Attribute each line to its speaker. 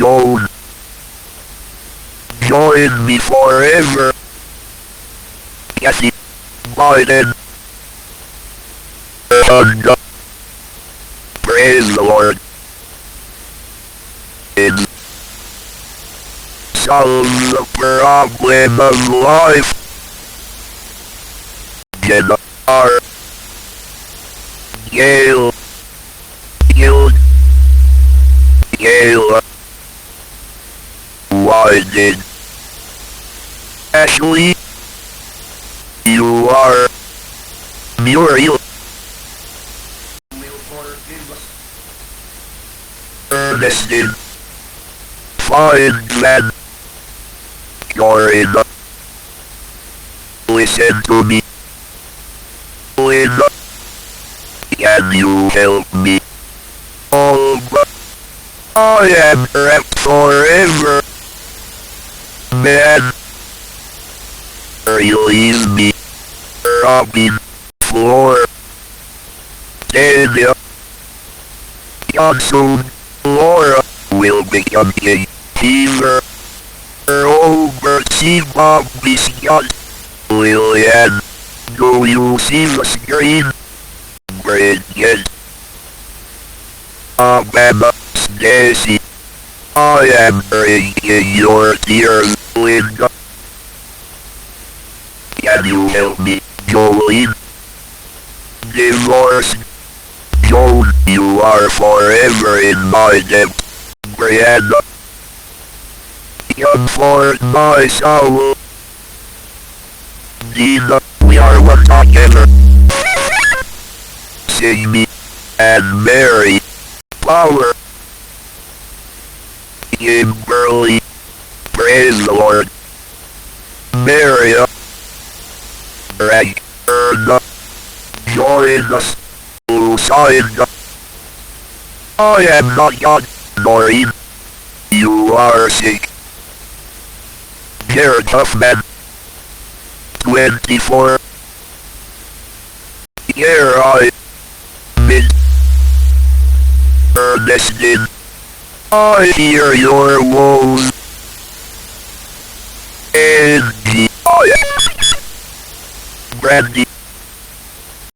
Speaker 1: Joan. Join me forever. Cassie. Biden. And praise the Lord. It solves the problem of life. Jenna R. Yale. Yale. Why did Ashley? You are Muriel. Ernestin. Fine man. You're in. Listen to me. Linda. Can you help me? Oh, but I am trapped forever. Man. Release me. Robin. Floor. Daniel. Johnson. Laura will become a healer. Oversee Bobby's gun. Lillian. Do you see the screen? Brilliant. Mama, Stacy. I am drinking your tears, Linda. Can you help me, Jolene? Divorced. Joan, you are forever in my debt. Brianna. Comfort my soul. Nina, we are one together. Sing me, and Mary. Power. Kimberly. Praise the Lord. Maria. Rank. Erna. Join us. Lucinda. I am not God, Noreen. You are sick. You're a tough man. 24. Here I been. Ernestin. I hear your woes. Angie. Brandy.